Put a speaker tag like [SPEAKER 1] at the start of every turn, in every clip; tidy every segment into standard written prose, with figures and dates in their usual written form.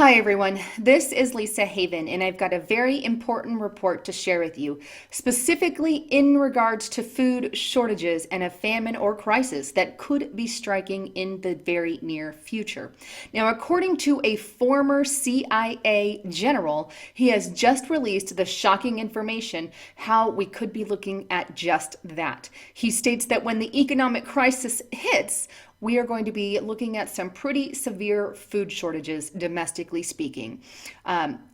[SPEAKER 1] Hi, everyone. This is Lisa Haven, and I've got a very important report to share with you, specifically in regards to food shortages and a famine or crisis that could be striking in the very near future. Now, according to a former CIA general, he has just released the shocking information how we could be looking at just that. He states that when the economic crisis hits, we are going to be looking at some pretty severe food shortages, domestically speaking.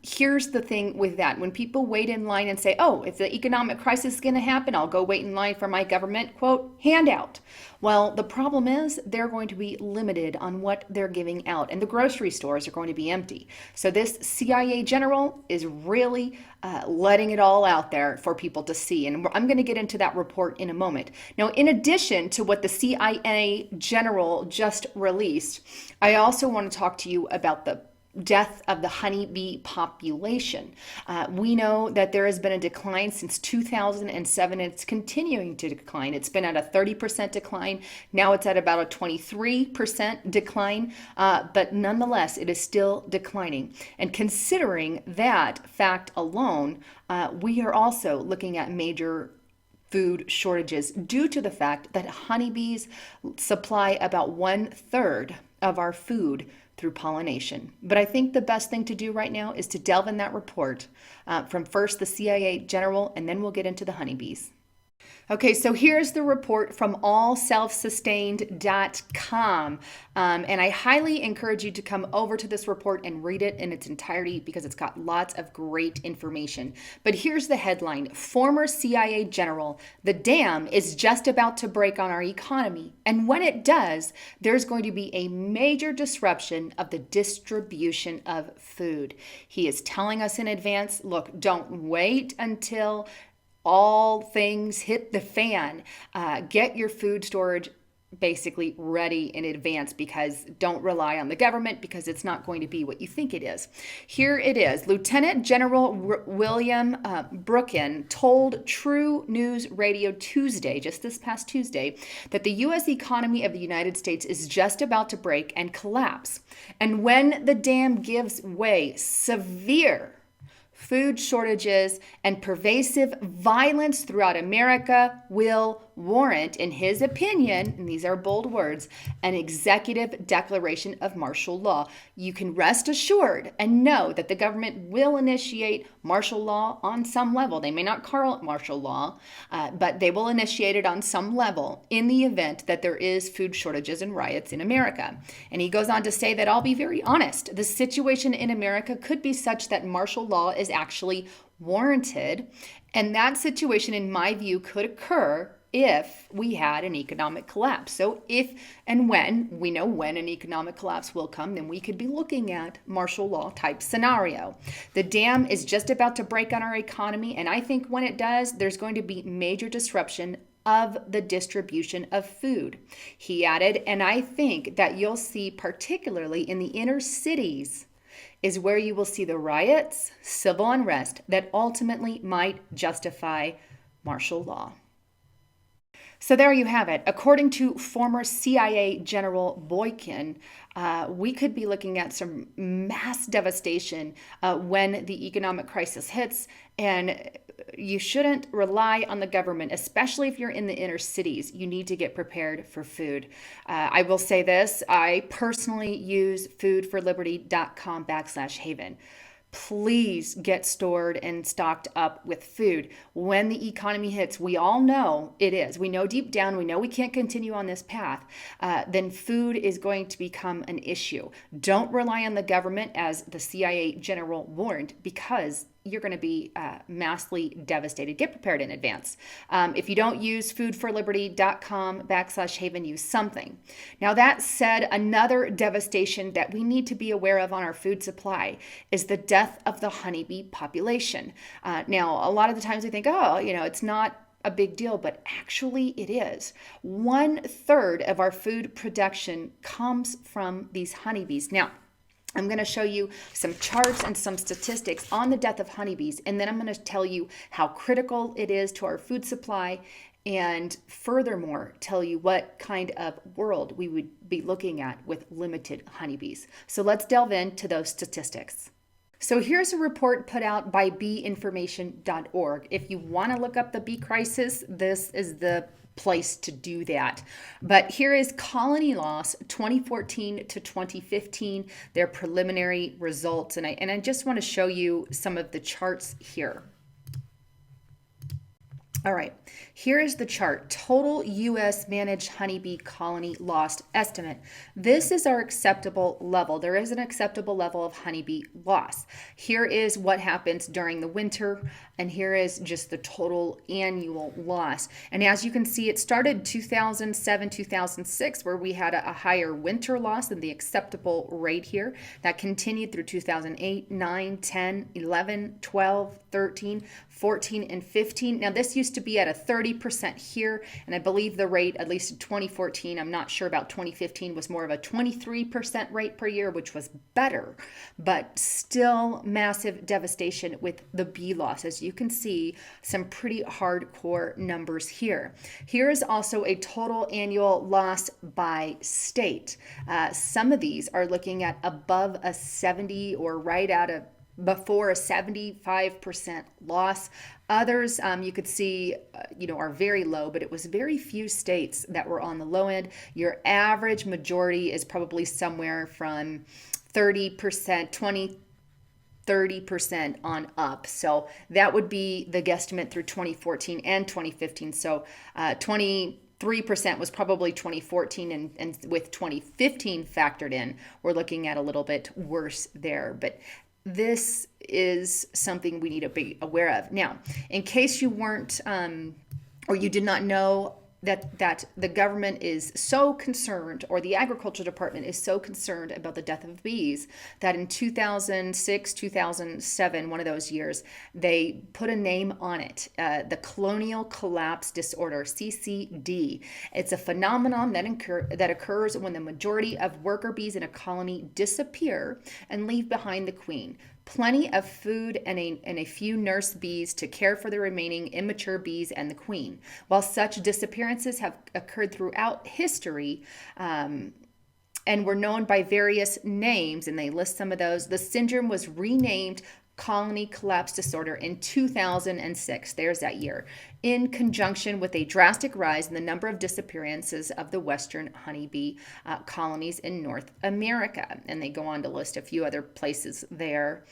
[SPEAKER 1] Here's the thing with that. When people wait in line and say, oh, if the economic crisis is going to happen, I'll go wait in line for my government, quote, handout. Well, the problem is they're going to be limited on what they're giving out, and the grocery stores are going to be empty. So this CIA general is really letting it all out there for people to see. And I'm going to get into that report in a moment. Now, in addition to what the CIA general just released, I also want to talk to you about the death of the honeybee population. We know that there has been a decline since 2007, and it's continuing to decline. It's been at a 30% decline. Now it's at about a 23% decline, but nonetheless, it is still declining. And considering that fact alone, we are also looking at major food shortages due to the fact that honeybees supply about 1/3 of our food through pollination. But I think the best thing to do right now is to delve in that report from first the CIA general, and then we'll get into the honeybees. Okay, so here's the report from allselfsustained.com. And I highly encourage you to come over to this report and read it in its entirety because it's got lots of great information. But here's the headline: Former CIA general, the dam is just about to break on our economy. And when it does, there's going to be a major disruption of the distribution of food. He is telling us in advance, look, don't wait until all things hit the fan. Get your food storage basically ready in advance, because don't rely on the government, because it's not going to be what you think it is. Here it is. Lieutenant General William Brookin told True News Radio Tuesday, just this past Tuesday, that the U.S. economy of the United States is just about to break and collapse. And when the dam gives way, severe food shortages and pervasive violence throughout America will warrant, in his opinion, and these are bold words, an executive declaration of martial law. You can rest assured and know that the government will initiate martial law on some level. They may not call it martial law, but they will initiate it on some level in the event that there is food shortages and riots in America. And he goes on to say that, I'll be very honest, the situation in America could be such that martial law is actually warranted. And that situation, in my view, could occur if we had an economic collapse. So if and when, we know when an economic collapse will come, then we could be looking at martial law type scenario. The dam is just about to break on our economy, and I think when it does, there's going to be major disruption of the distribution of food. He added, and I think that you'll see, particularly in the inner cities, is where you will see the riots, civil unrest that ultimately might justify martial law. So there you have it. According to former CIA General Boykin, we could be looking at some mass devastation when the economic crisis hits, and you shouldn't rely on the government, especially if you're in the inner cities. You need to get prepared for food. I will say this, I personally use foodforliberty.com/haven. Please get stored and stocked up with food. When the economy hits, we all know it is. We know deep down, we know we can't continue on this path. Then food is going to become an issue. Don't rely on the government, as the CIA general warned, because you're going to be massively devastated. Get prepared in advance. If you don't use foodforliberty.com/haven, use something. Now, that said, another devastation that we need to be aware of on our food supply is the death of the honeybee population. Now, a lot of the times we think, oh, it's not a big deal, but actually it is. 1/3 of our food production comes from these honeybees. Now, I'm going to show you some charts and some statistics on the death of honeybees, and then I'm going to tell you how critical it is to our food supply and furthermore tell you what kind of world we would be looking at with limited honeybees. So let's delve into those statistics. So here's a report put out by beeinformation.org. If you want to look up the bee crisis, this is the place to do that. But here is colony loss 2014 to 2015, their preliminary results. And I just want to show you some of the charts here. All right, here is the chart. Total U.S. managed honeybee colony loss estimate. This is our acceptable level. There is an acceptable level of honeybee loss. Here is what happens during the winter, and here is just the total annual loss. And as you can see, it started 2007, 2006, where we had a higher winter loss than the acceptable rate here. That continued through 2008, 9, 10, 11, 12, 13, 14, and 15. Now, this used to be at a 30% here, and I believe the rate, at least in 2014, I'm not sure about 2015, was more of a 23% rate per year, which was better, but still massive devastation with the bee loss. As you can see, some pretty hardcore numbers here. Here is also a total annual loss by state. Some of these are looking at above a 70 or right out of before a 75% loss. Others you could see are very low, but it was very few states that were on the low end. Your average majority is probably somewhere from 30%, 30% on up. So that would be the guesstimate through 2014 and 2015. So 23% was probably 2014, and with 2015 factored in, we're looking at a little bit worse there. But this is something we need to be aware of. Now, in case you weren't or you did not know that the government is so concerned, or the agriculture department is so concerned about the death of bees, that in 2006, 2007, one of those years, they put a name on it, the colonial collapse disorder, CCD. It's a phenomenon that occurs when the majority of worker bees in a colony disappear and leave behind the queen, plenty of food, and a few nurse bees to care for the remaining immature bees and the queen. While such disappearances have occurred throughout history, and were known by various names, and they list some of those, the syndrome was renamed colony collapse disorder in 2006, there's that year, in conjunction with a drastic rise in the number of disappearances of the western honeybee colonies in North America. And they go on to list a few other places there.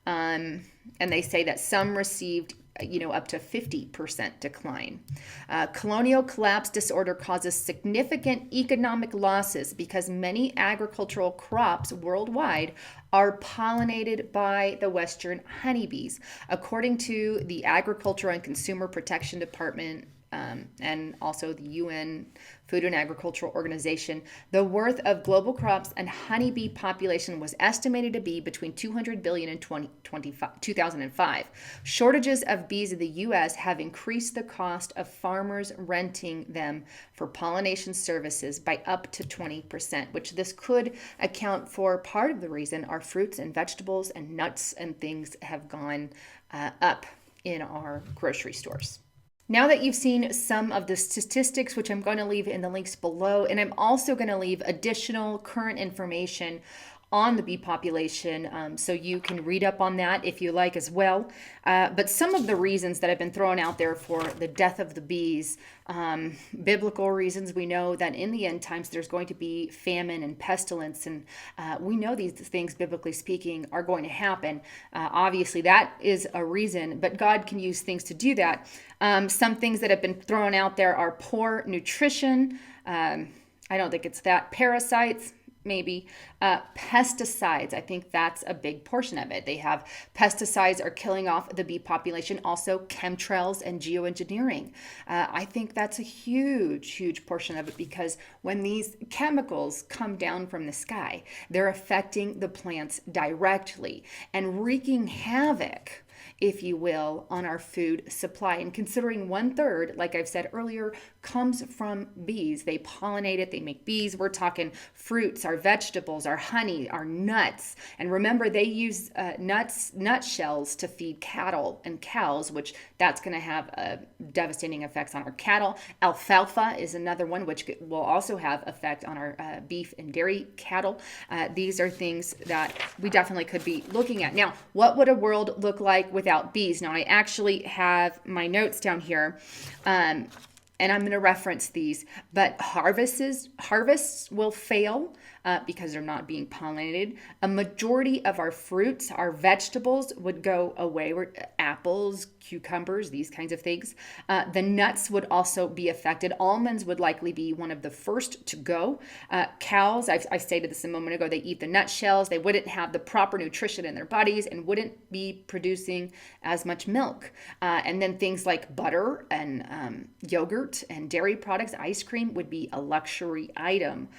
[SPEAKER 1] And they say that some received up to 50% decline. Colonial collapse disorder causes significant economic losses because many agricultural crops worldwide are pollinated by the western honeybees. According to the Agriculture and Consumer Protection Department, and also the UN Food and Agricultural Organization, the worth of global crops and honeybee population was estimated to be between $200 billion in 2005. Shortages of bees in the U.S. have increased the cost of farmers renting them for pollination services by up to 20%, which this could account for part of the reason our fruits and vegetables and nuts and things have gone up in our grocery stores. Now that you've seen some of the statistics, which I'm going to leave in the links below, and I'm also going to leave additional current information on the bee population, so you can read up on that if you like as well. But some of the reasons that have been thrown out there for the death of the bees, biblical reasons. We know that in the end times there's going to be famine and pestilence, and we know these things, biblically speaking, are going to happen. Obviously, that is a reason, but God can use things to do that. Some things that have been thrown out there are poor nutrition. I don't think it's that. Parasites, maybe. Pesticides, I think that's a big portion of it. They have pesticides are killing off the bee population. Also chemtrails and geoengineering. I think that's a huge portion of it, because when these chemicals come down from the sky, they're affecting the plants directly and wreaking havoc if you will, on our food supply. And considering 1/3, like I've said earlier, comes from bees. They pollinate it, they make bees. We're talking fruits, our vegetables, our honey, our nuts. And remember, they use nut shells to feed cattle and cows, which that's going to have devastating effects on our cattle. Alfalfa is another one, which will also have effect on our beef and dairy cattle. These are things that we definitely could be looking at. Now, what would a world look like without bees? Now, I actually have my notes down here. And I'm going to reference these, but harvests will fail because they're not being pollinated. A majority of our fruits, our vegetables would go away. Apples, cucumbers, these kinds of things. The nuts would also be affected. Almonds would likely be one of the first to go. Cows, I stated this a moment ago, they eat the nut shells. They wouldn't have the proper nutrition in their bodies and wouldn't be producing as much milk. And then things like butter and yogurt and dairy products, ice cream would be a luxury item.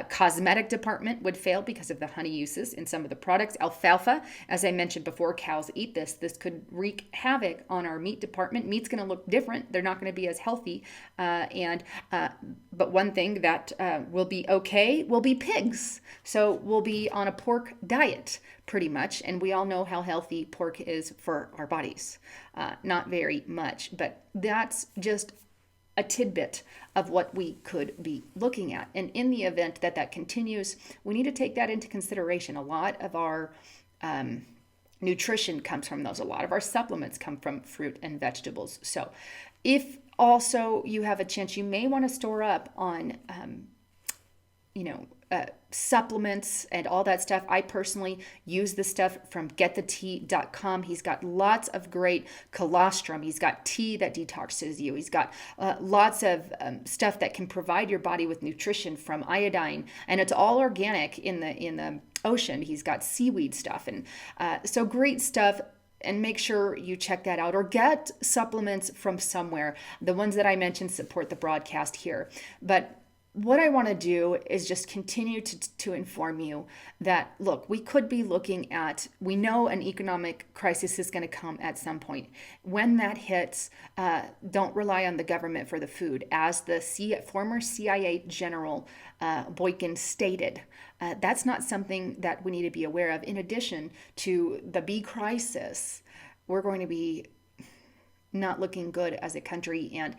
[SPEAKER 1] Cosmetic department would fail because of the honey uses in some of the products. Alfalfa, as I mentioned before, cows eat this. This could wreak havoc on our meat department. Meat's going to look different. They're not going to be as healthy. But one thing that will be okay will be pigs. So we'll be on a pork diet pretty much. And we all know how healthy pork is for our bodies. Not very much, but that's just a tidbit of what we could be looking at. And in the event that that continues, we need to take that into consideration. A lot of our nutrition comes from those. A lot of our supplements come from fruit and vegetables. So if also you have a chance, you may want to store up on, supplements and all that stuff. I personally use the stuff from getthetea.com. He's got lots of great colostrum. He's got tea that detoxes you. He's got lots of stuff that can provide your body with nutrition from iodine, and it's all organic in the ocean. He's got seaweed stuff, and so great stuff. And make sure you check that out or get supplements from somewhere. The ones that I mentioned support the broadcast here, but what I want to do is just continue to inform you that, look, we could be looking at, we know an economic crisis is going to come at some point. When that hits, don't rely on the government for the food. As the former CIA General Boykin stated, that's not something that we need to be aware of. In addition to the bee crisis, we're going to be not looking good as a country, and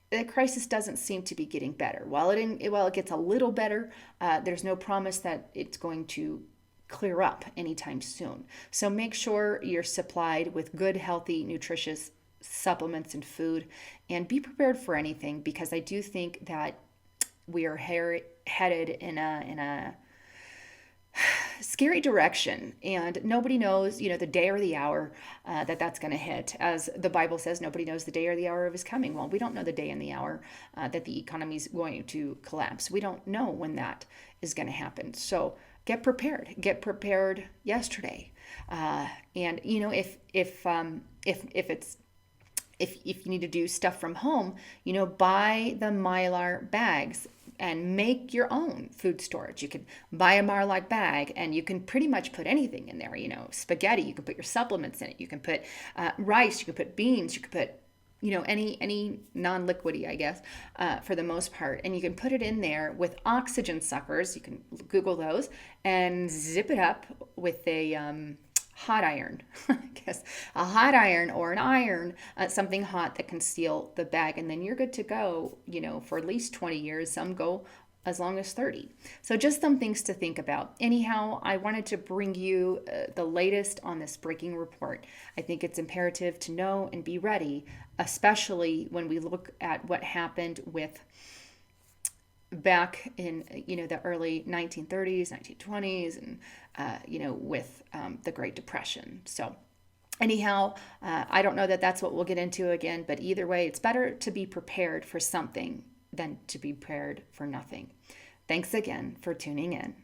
[SPEAKER 1] the crisis doesn't seem to be getting better. While it gets a little better, there's no promise that it's going to clear up anytime soon. So make sure you're supplied with good, healthy, nutritious supplements and food, and be prepared for anything, because I do think that we are headed in a scary direction, and nobody knows, the day or the hour that's going to hit. As the Bible says, nobody knows the day or the hour of his coming. Well, we don't know the day and the hour that the economy is going to collapse. We don't know when that is going to happen. So get prepared. Get prepared yesterday. And if you need to do stuff from home, buy the Mylar bags and make your own food storage. You can buy a Mylar bag and you can pretty much put anything in there. Spaghetti, you can put your supplements in it. You can put rice, you can put beans, you can put any non-liquidy, I guess, for the most part. And you can put it in there with oxygen suckers. You can Google those and zip it up with a hot iron, I guess, a hot iron or an iron, something hot that can seal the bag. And then you're good to go, for at least 20 years. Some go as long as 30. So just some things to think about. Anyhow, I wanted to bring you the latest on this breaking report. I think it's imperative to know and be ready, especially when we look at what happened with back in the early 1930s, 1920s, and with the Great Depression. So anyhow, I don't know that that's what we'll get into again, but either way, it's better to be prepared for something than to be prepared for nothing. Thanks again for tuning in.